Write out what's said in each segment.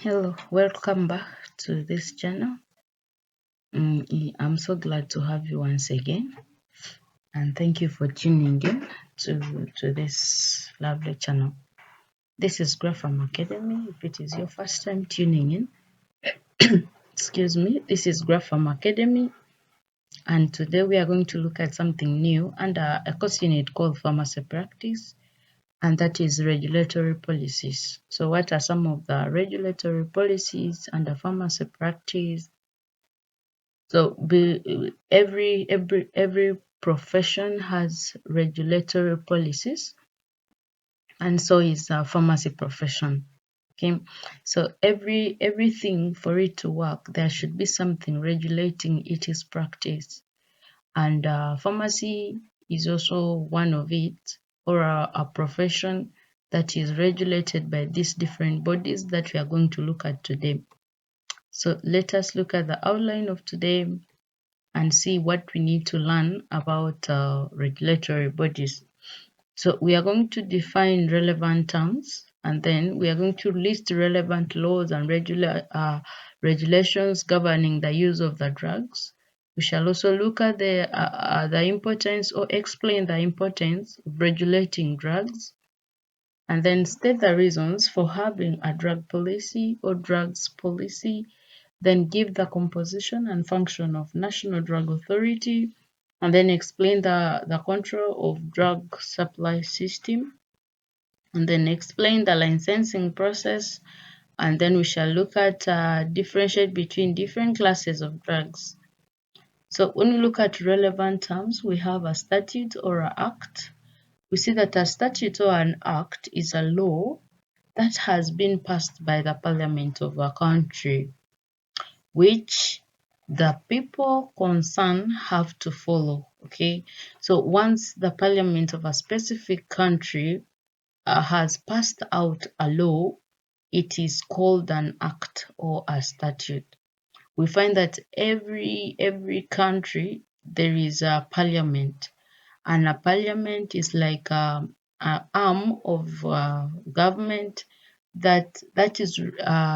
Hello, welcome back to this channel. I'm so glad to have you once again, and thank you for tuning in to this lovely channel. This is Grapham Academy. If it is your first time tuning in, excuse me, this is Grapham Academy, and today we are going to look at something new under a course unit called Pharmacy Practice, and that is regulatory policies. So, what are some of the regulatory policies under pharmacy practice? So every profession has regulatory policies, and so is a pharmacy profession. Okay, so everything for it to work, there should be something regulating its practice, and pharmacy is also one of it, or a profession that is regulated by these different bodies that we are going to look at today. So let us look at the outline of today and see what we need to learn about regulatory bodies. So we are going to define relevant terms, and then we are going to list relevant laws and regulations governing the use of the drugs. We shall also look at the importance or explain the importance of regulating drugs, and then state the reasons for having a drug policy or drugs policy, then give the composition and function of National Drug Authority, and then explain the control of drug supply system, and then explain the licensing process, and then we shall look at differentiate between different classes of drugs. So when we look at relevant terms, we have a statute or an act. We see that a statute or an act is a law that has been passed by the parliament of a country, which the people concerned have to follow. Okay, so once the parliament of a specific country has passed out a law, it is called an act or a statute. We find that every country there is a parliament, and a parliament is like an arm of government that is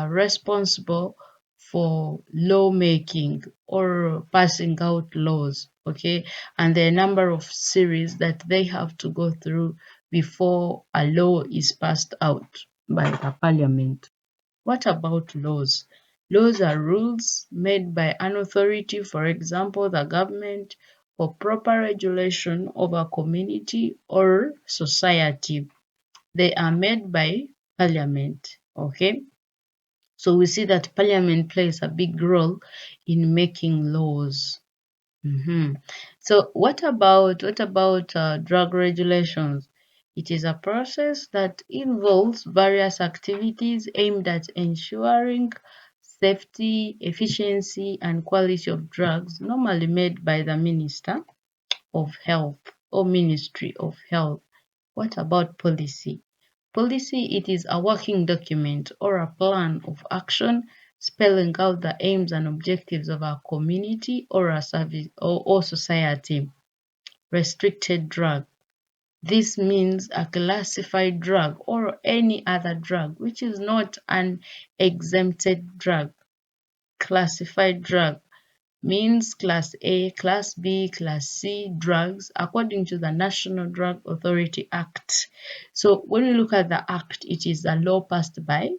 responsible for lawmaking or passing out laws. Okay, and there are a number of series that they have to go through before a law is passed out by the parliament. What about laws? Laws are rules made by an authority, for example, the government, for proper regulation of a community or society. They are made by parliament. Okay, so we see that parliament plays a big role in making laws. So what about drug regulations? It is a process that involves various activities aimed at ensuring safety, efficiency, and quality of drugs, normally made by the Minister of Health or Ministry of Health. What about policy? Policy, it is a working document or a plan of action spelling out the aims and objectives of a community or a service or society. Restricted drug. This means a classified drug or any other drug which is not an exempted drug. Classified drug means Class A, Class B, Class C drugs according to the National Drug Authority Act. So when we look at the Act, it is a law passed by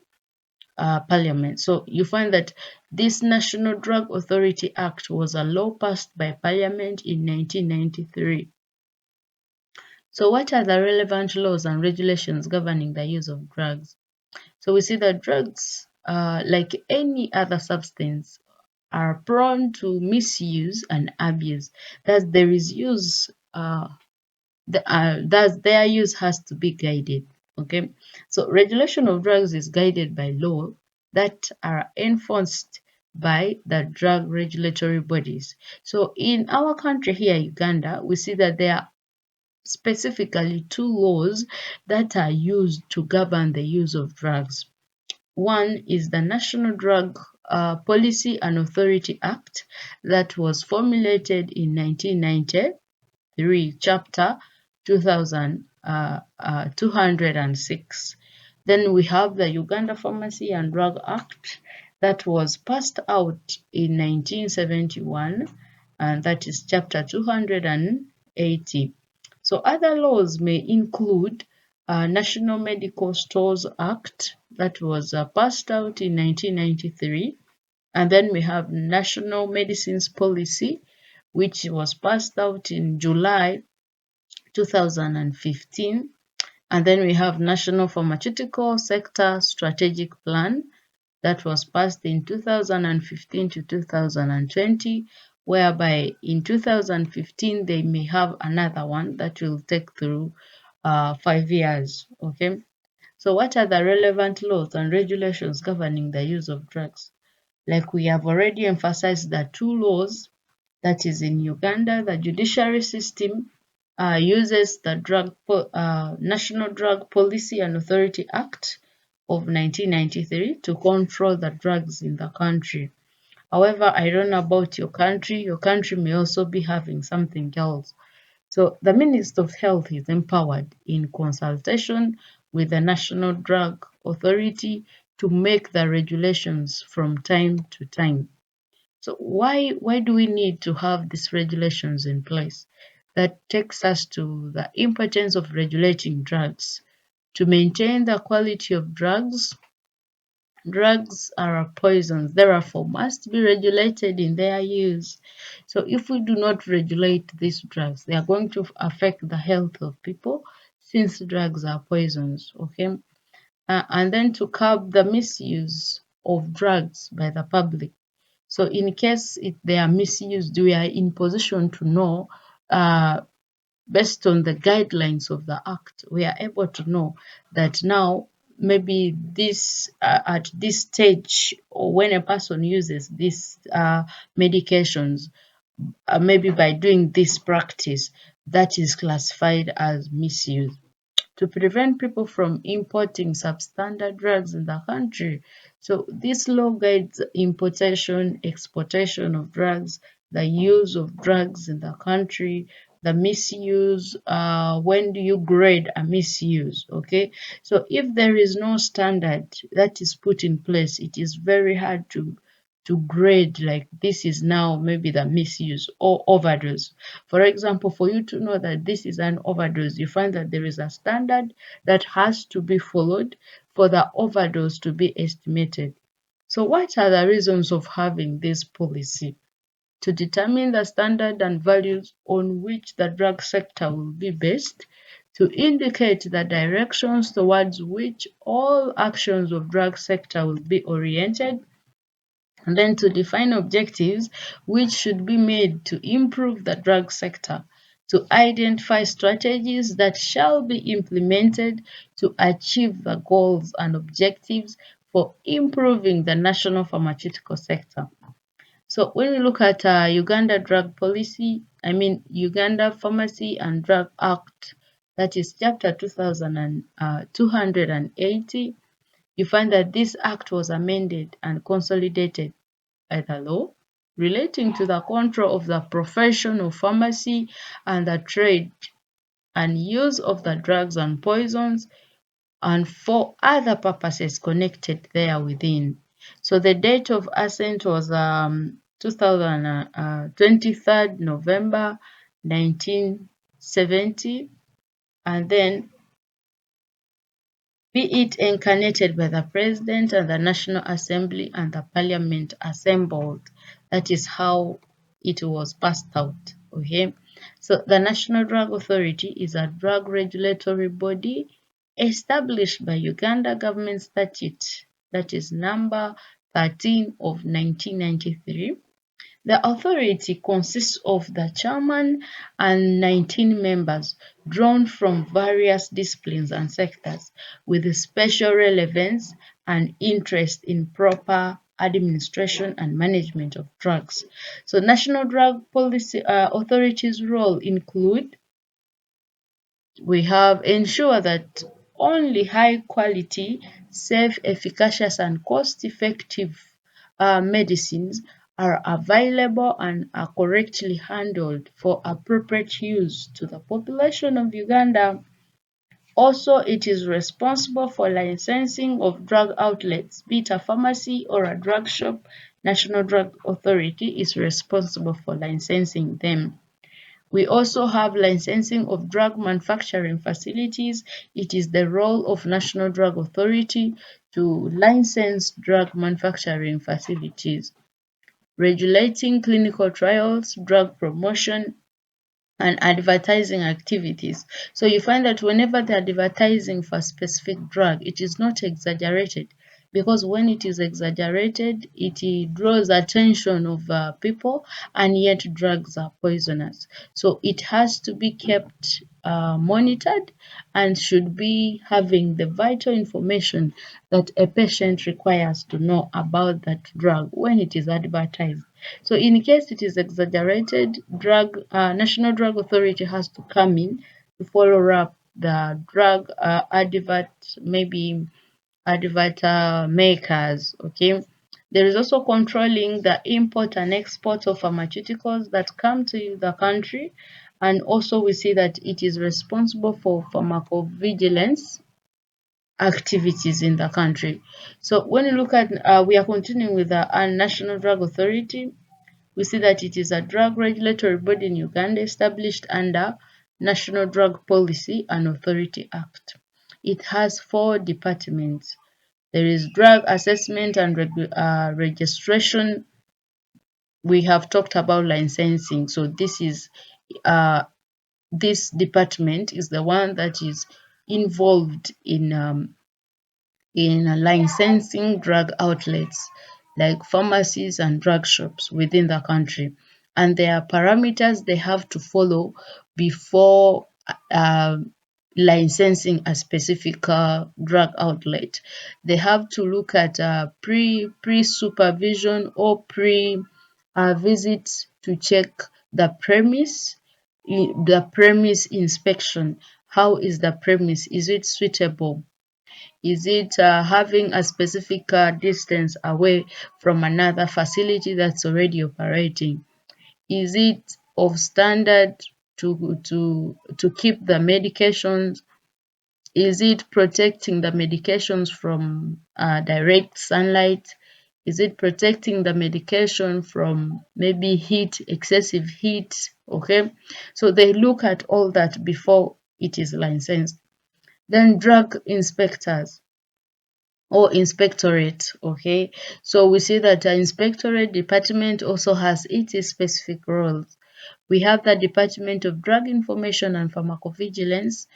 Parliament. So you find that this National Drug Authority Act was a law passed by Parliament in 1993. So what are the relevant laws and regulations governing the use of drugs? So we see that drugs, like any other substance, are prone to misuse and abuse. Thus, there is use. Thus, their use has to be guided. Okay, so regulation of drugs is guided by law that are enforced by the drug regulatory bodies. So, in our country here, Uganda, we see that there are specifically two laws that are used to govern the use of drugs. One is the National Drug Policy and Authority Act that was formulated in 1993, Chapter 2206. Then we have the Uganda Pharmacy and Drug Act that was passed out in 1971, and that is Chapter 280. So other laws may include National Medical Stores Act that was passed out in 1993, and then we have National Medicines Policy, which was passed out in July 2015. And then we have National Pharmaceutical Sector Strategic Plan that was passed in 2015 to 2020, whereby in 2015 they may have another one that will take through 5 years. Okay. So what are the relevant laws and regulations governing the use of drugs? Like we have already emphasized the two laws, that is in Uganda, the judiciary system uses the National Drug Policy and Authority Act of 1993 to control the drugs in the country. However, I don't know about your country. Your country may also be having something else. So the Minister of Health is empowered in consultation with the National Drug Authority to make the regulations from time to time. So why do we need to have these regulations in place? That takes us to the importance of regulating drugs. To maintain the quality of drugs, drugs are poisons, therefore must be regulated in their use. So if we do not regulate these drugs, they are going to affect the health of people since drugs are poisons, okay? And then to curb the misuse of drugs by the public. So in case they are misused, we are in position to know, based on the guidelines of the Act, we are able to know that now maybe this at this stage, or when a person uses these medications, maybe by doing this practice, that is classified as misuse. To prevent people from importing substandard drugs in the country. So this law guides importation, exportation of drugs, the use of drugs in the country, the misuse, when do you grade a misuse, okay? So if there is no standard that is put in place, it is very hard to grade like this is now maybe the misuse or overdose. For example, for you to know that this is an overdose, you find that there is a standard that has to be followed for the overdose to be estimated. So what are the reasons of having this policy? To determine the standard and values on which the drug sector will be based, to indicate the directions towards which all actions of drug sector will be oriented, and then to define objectives which should be made to improve the drug sector, to identify strategies that shall be implemented to achieve the goals and objectives for improving the national pharmaceutical sector. So when we look at Uganda Drug Policy, Uganda Pharmacy and Drug Act, that is Chapter 280, you find that this act was amended and consolidated by the law relating to the control of the profession of pharmacy and the trade and use of the drugs and poisons, and for other purposes connected there within. So the date of assent was 23rd November 1970, and then be it incarnated by the President and the National Assembly and the Parliament assembled. That is how it was passed out. Okay. So the National Drug Authority is a drug regulatory body established by Uganda Government Statute, that is number 13 of 1993. The authority consists of the chairman and 19 members drawn from various disciplines and sectors with special relevance and interest in proper administration and management of drugs. So National Drug Policy Authority's role include, we have ensure that only high quality, safe, efficacious and cost-effective medicines are available and are correctly handled for appropriate use to the population of Uganda. Also, it is responsible for licensing of drug outlets, be it a pharmacy or a drug shop. National Drug Authority is responsible for licensing them. We also have licensing of drug manufacturing facilities. It is the role of National Drug Authority to license drug manufacturing facilities. Regulating clinical trials, drug promotion, and advertising activities. So you find that whenever they're advertising for a specific drug, it is not exaggerated, because when it is exaggerated, it draws attention of people, and yet drugs are poisonous. So it has to be kept monitored, and should be having the vital information that a patient requires to know about that drug when it is advertised. So in case it is exaggerated, National Drug Authority has to come in to follow up the drug advert makers. Okay. There is also controlling the import and export of pharmaceuticals that come to the country, and also we see that it is responsible for pharmacovigilance activities in the country. So when you look at, we are continuing with the National Drug Authority. We see that it is a drug regulatory body in Uganda established under National Drug Policy and Authority Act. It has 4 departments. There is drug assessment and registration. We have talked about licensing. So this department is the one that is involved in licensing drug outlets like pharmacies and drug shops within the country. And there are parameters they have to follow before uh, licensing a specific drug outlet. They have to look at pre-supervision or pre-visit to check the premise inspection. How is the premise? Is it suitable? Is it having a specific distance away from another facility that's already operating? Is it of standard to keep the medications? Is it protecting the medications from direct sunlight? Is it protecting the medication from maybe heat, excessive heat? Okay, so they look at all that before it is licensed. Then drug inspectors or inspectorate. Okay, so we see that the inspectorate department also has its specific roles. We have the Department of Drug Information and Pharmacovigilance.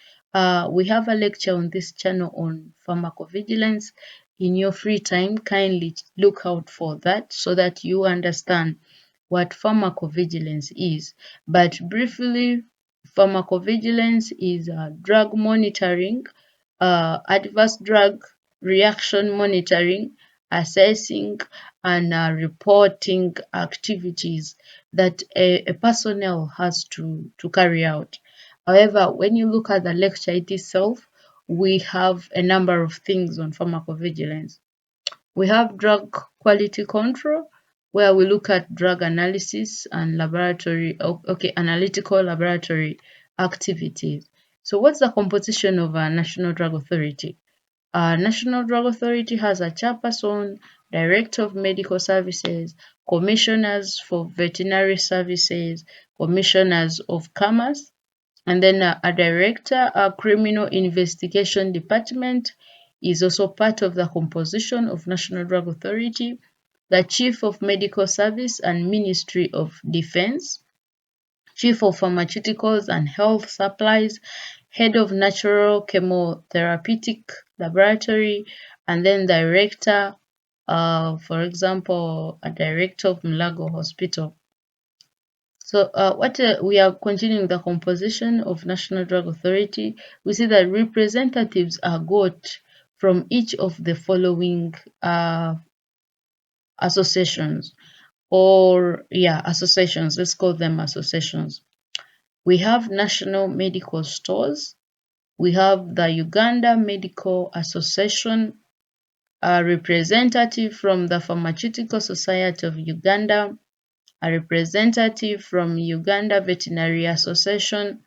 We have a lecture on this channel on pharmacovigilance. In your free time, kindly look out for that so that you understand what pharmacovigilance is. But briefly, pharmacovigilance is drug monitoring, adverse drug reaction monitoring, assessing, and reporting activities that a personnel has to carry out. However, when you look at the lecture itself, we have a number of things on pharmacovigilance. We have drug quality control, where we look at drug analysis and analytical laboratory activities. So what's the composition of a National Drug Authority? National Drug Authority has a chairperson, director of medical services, commissioners for veterinary services, commissioners of commerce, and then a director. A criminal investigation department is also part of the composition of National Drug Authority. The chief of medical service and Ministry of Defense, chief of pharmaceuticals and health supplies, head of natural chemotherapeutic laboratory, and then director, for example, a director of Mulago Hospital. So we are continuing the composition of National Drug Authority. We see that representatives are got from each of the following associations, associations. Let's call them associations. We have National Medical Stores. We have the Uganda Medical Association, a representative from the Pharmaceutical Society of Uganda, a representative from Uganda Veterinary Association,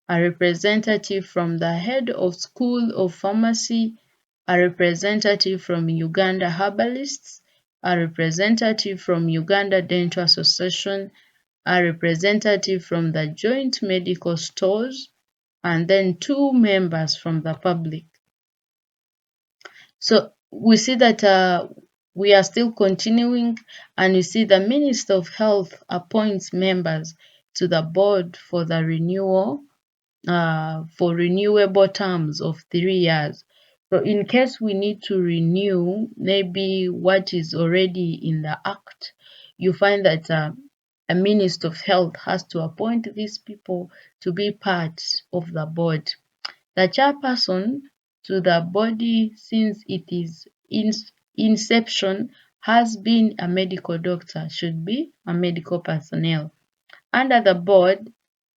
a representative from the head of School of Pharmacy, a representative from Uganda Herbalists, a representative from Uganda Dental Association, a representative from the Joint Medical Stores, and then 2 members from the public. So we see that we are still continuing, and you see the Minister of Health appoints members to the board for the renewal, for renewable terms of 3 years. So in case we need to renew maybe what is already in the Act, you find that a Minister of Health has to appoint these people to be part of the board. The chairperson to the body since its inception has been a medical doctor, should be a medical personnel. Under the board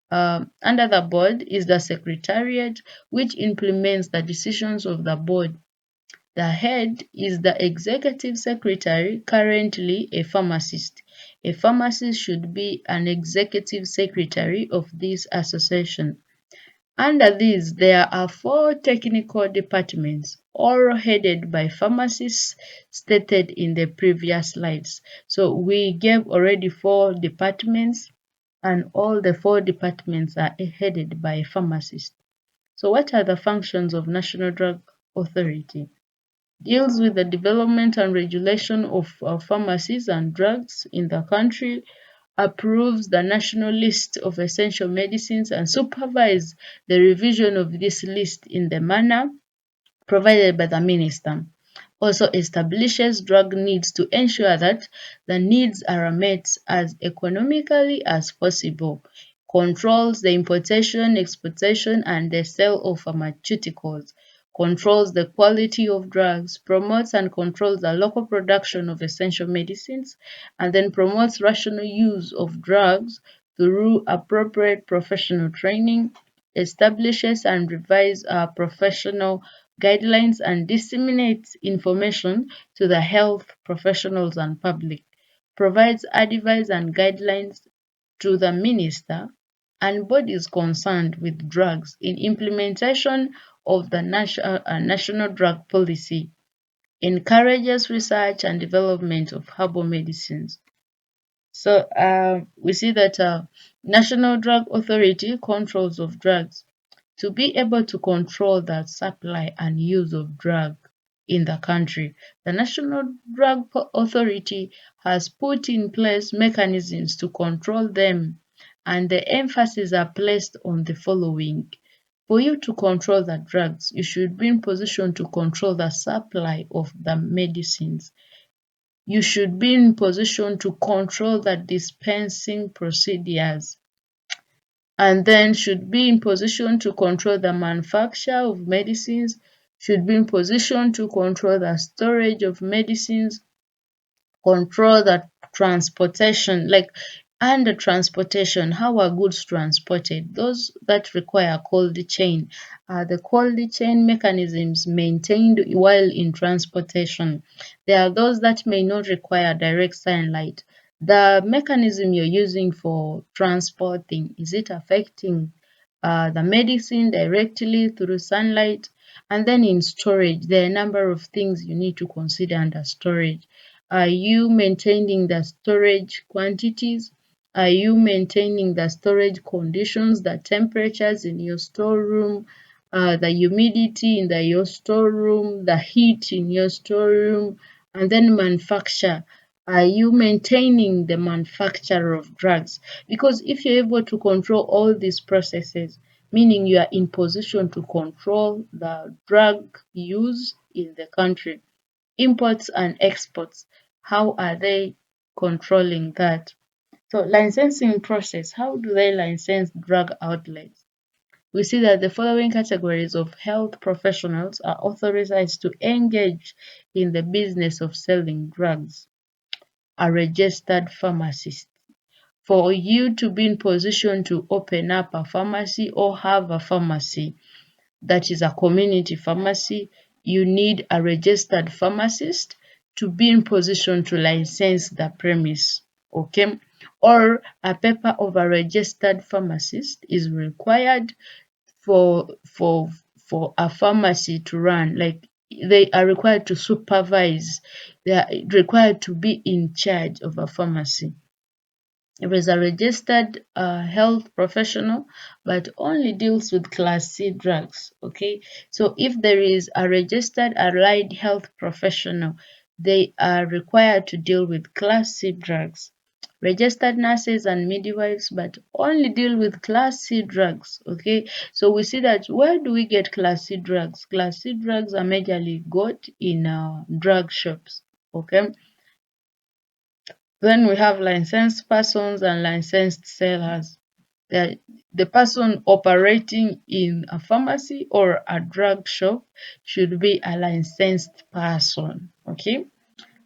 is the secretariat, which implements the decisions of the board. The head is the executive secretary, currently a pharmacist. A pharmacist should be an executive secretary of this association. Under these, there are 4 technical departments, all headed by pharmacists stated in the previous slides. So we gave already 4 departments, and all the 4 departments are headed by pharmacists. So what are the functions of National Drug Authority? Deals with the development and regulation of pharmacies and drugs in the country, approves the national list of essential medicines and supervises the revision of this list in the manner provided by the minister. Also establishes drug needs to ensure that the needs are met as economically as possible. Controls the importation, exportation, and the sale of pharmaceuticals. Controls the quality of drugs, promotes and controls the local production of essential medicines, and then promotes rational use of drugs through appropriate professional training, establishes and revises professional guidelines, and disseminates information to the health professionals and public, provides advice and guidelines to the minister and bodies concerned with drugs in implementation of the national drug policy, encourages research and development of herbal medicines. So we see that National Drug Authority controls of drugs to be able to control the supply and use of drug in the country. The National Drug Authority has put in place mechanisms to control them, and the emphasis are placed on the following. For you to control the drugs, you should be in position to control the supply of the medicines. You should be in position to control the dispensing procedures, and then should be in position to control the manufacture of medicines, should be in position to control the storage of medicines, control the transportation, and the transportation, how are goods transported, those that require cold chain, the cold chain mechanisms maintained while in transportation. There are those that may not require direct sunlight. The mechanism you're using for transporting, is it affecting the medicine directly through sunlight? And then in storage, there are a number of things you need to consider under storage. Are you maintaining the storage quantities? Are you maintaining the storage conditions, the temperatures in your storeroom, the humidity in your storeroom, the heat in your storeroom, and then manufacture? Are you maintaining the manufacture of drugs? Because if you're able to control all these processes, meaning you are in position to control the drug use in the country. Imports and exports, how are they controlling that? So licensing process, how do they license drug outlets? We see that the following categories of health professionals are authorized to engage in the business of selling drugs. A registered pharmacist. For you to be in position to open up a pharmacy or have a pharmacy that is a community pharmacy, you need a registered pharmacist to be in position to license the premise. Okay. or a paper of a registered pharmacist is required for for for a pharmacy to run. Like, they are required to supervise, they are required to be in charge of a pharmacy. If it's a registered health professional, but only deals with class C drugs. Okay, so if there is a registered allied health professional, they are required to deal with class C drugs. Registered nurses and midwives, but only deal with class C drugs. Okay, so we see that where do we get class C drugs? Class C drugs are majorly got in drug shops. Okay, then we have licensed persons and licensed sellers. The person operating in a pharmacy or a drug shop should be a licensed person. Okay,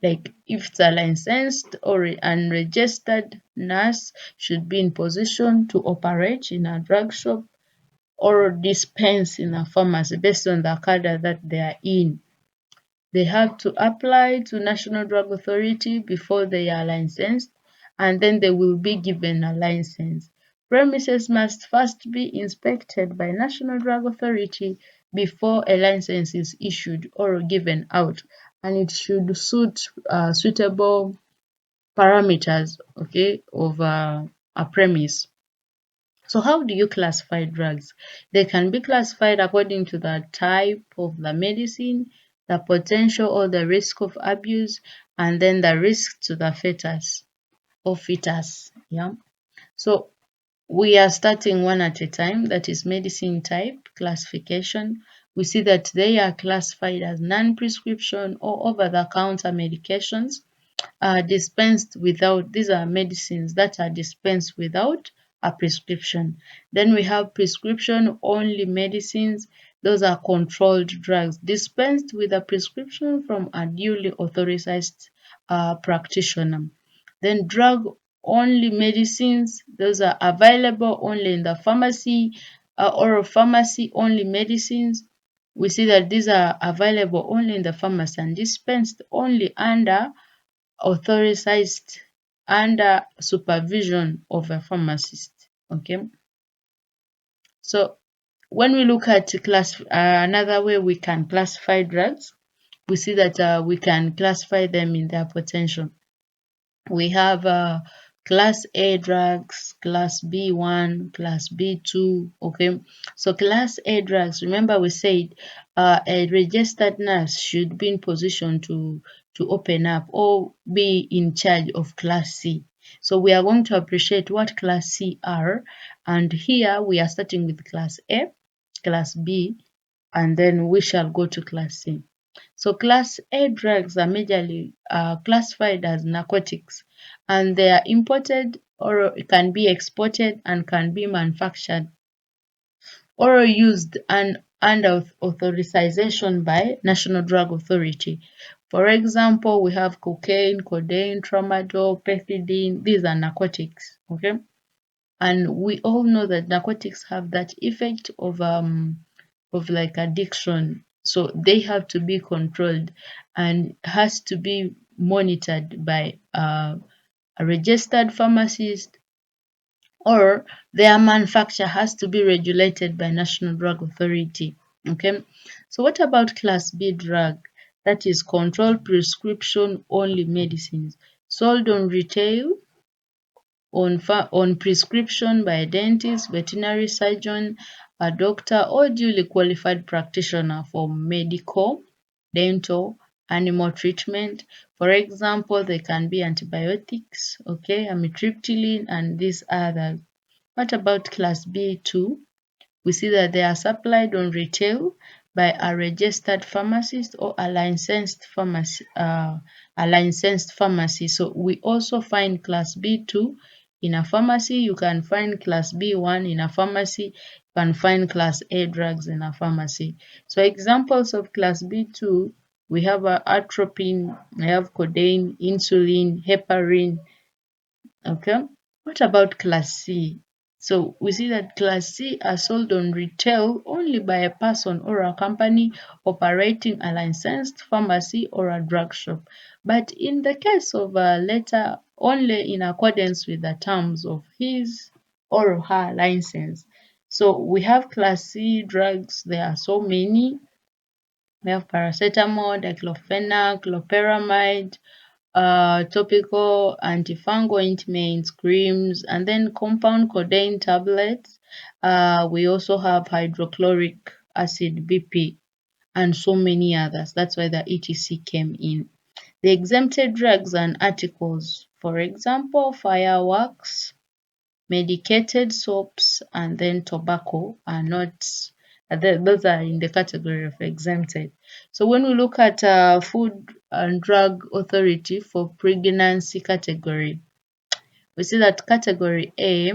like if it's a licensed or unregistered nurse should be in position to operate in a drug shop or dispense in a pharmacy based on the cadre that they are in. They have to apply to National Drug Authority before they are licensed, and then they will be given a license. Premises must first be inspected by National Drug Authority before a license is issued or given out, and it should suit suitable parameters, okay, of a premise. So how do you classify drugs? They can be classified according to the type of the medicine, the potential or the risk of abuse, and then the risk to the fetus or fetus. Yeah. So we are starting one at a time. That is medicine type classification. We see that they are classified as non-prescription or over-the-counter medications dispensed without, these are medicines that are dispensed without a prescription. Then we have prescription only medicines. Those are controlled drugs dispensed with a prescription from a duly authorized practitioner. Then drug only medicines, those are available only in the pharmacy or pharmacy only medicines. We see that these are available only in the pharmacy and dispensed only under authorized under supervision of a pharmacist. Okay, so when we look at another way we can classify drugs, we see that we can classify them in their potential. We have class A drugs, class B1, class B2. Okay, so class A drugs, remember we said a registered nurse should be in position to open up or be in charge of class C. So we are going to appreciate what class C are, and here we are starting with class A, class B, and then we shall go to class C. So class A drugs are majorly classified as narcotics, and they are imported or can be exported and can be manufactured or used and under authorization by National Drug Authority. For example, we have cocaine, codeine, tramadol, pethidine. These are narcotics. Okay, and we all know that narcotics have that effect of like addiction, so they have to be controlled and has to be monitored by a registered pharmacist, or their manufacture has to be regulated by National Drug Authority. Okay, so what about class B drug? That is controlled prescription only medicines sold on retail, on prescription by a dentist, veterinary surgeon, a doctor, or duly qualified practitioner for medical, dental, animal treatment. For example, they can be antibiotics, okay, amitriptyline, and these others. What about class B2? We see that they are supplied on retail by a registered pharmacist or a licensed pharmacy. So we also find class B2 in a pharmacy. You can find class B1 in a pharmacy. You can find class A drugs in a pharmacy. So examples of class B2, we have atropine, we have codeine, insulin, heparin. Okay, what about class C? So we see that class C are sold on retail only by a person or a company operating a licensed pharmacy or a drug shop. but in the case of a letter, only in accordance with the terms of his or her license. So we have class C drugs, there are so many. We have paracetamol, diclofenac, loperamide, topical antifungal ointments, creams, and then compound codeine tablets. We also have hydrochloric acid, BP, and so many others. That's why the ETC came in. The exempted drugs and articles, for example, fireworks, medicated soaps, and then tobacco are not, those are in the category of exempted. So when we look at Food and Drug Authority for pregnancy category, we see that category A,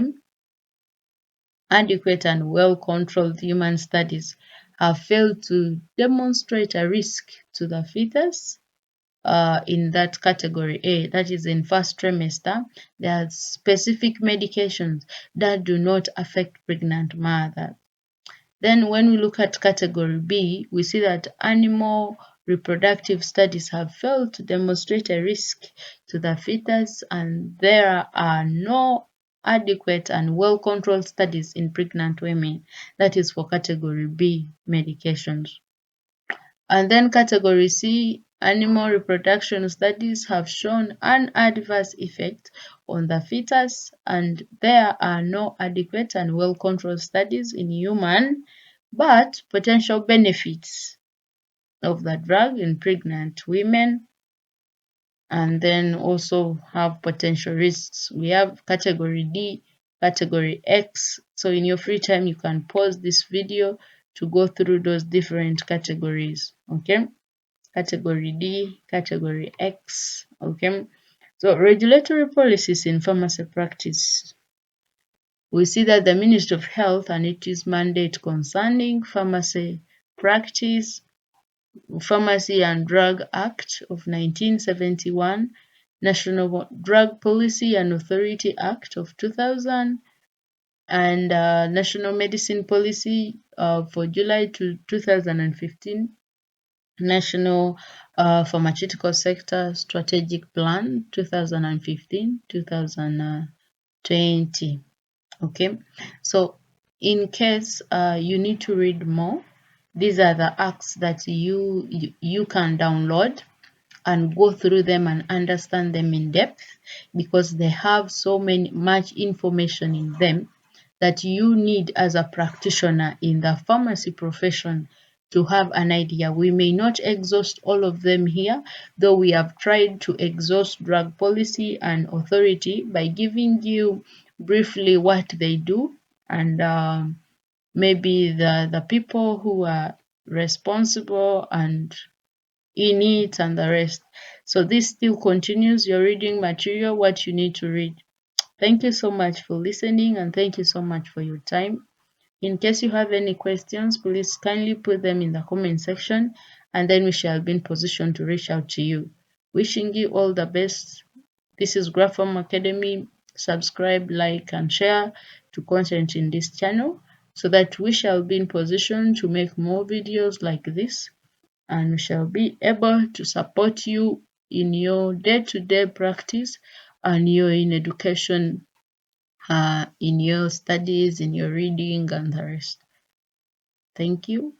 adequate and well-controlled human studies have failed to demonstrate a risk to the fetus. In that category A, that is in first trimester, there are specific medications that do not affect pregnant mothers. Then when we look at category B, we see that animal reproductive studies have failed to demonstrate a risk to the fetus, and there are no adequate and well-controlled studies in pregnant women. That is for category B medications. And then category C, animal reproduction studies have shown an adverse effect on the fetus, and there are no adequate and well-controlled studies in human, but potential benefits of the drug in pregnant women, and then also have potential risks. We have category D, category X. So in your free time, you can pause this video to go through those different categories. Okay. Category D, category X. Okay. So regulatory policies in pharmacy practice. We see that the Ministry of Health and its mandate concerning pharmacy practice, Pharmacy and Drug Act of 1971, National Drug Policy and Authority Act of 2000, and National Medicine Policy for July 2015, National Pharmaceutical Sector Strategic Plan 2015-2020. Okay, so in case you need to read more, these are the acts that you can download and go through them and understand them in depth, because they have so much information in them that you need as a practitioner in the pharmacy profession to have an idea. We may not exhaust all of them here, though we have tried to exhaust drug policy and authority by giving you briefly what they do, and maybe the people who are responsible and in it and the rest. So this still continues your reading material, what you need to read. Thank you so much for listening, and thank you so much for your time. In case you have any questions, please kindly put them in the comment section, and then we shall be in position to reach out to you. Wishing you all the best. This is Grapham Academy. Subscribe, like, and share to content in this channel so that we shall be in position to make more videos like this, and we shall be able to support you in your day-to-day practice and your in education, in your studies, in your reading, and the rest. Thank you.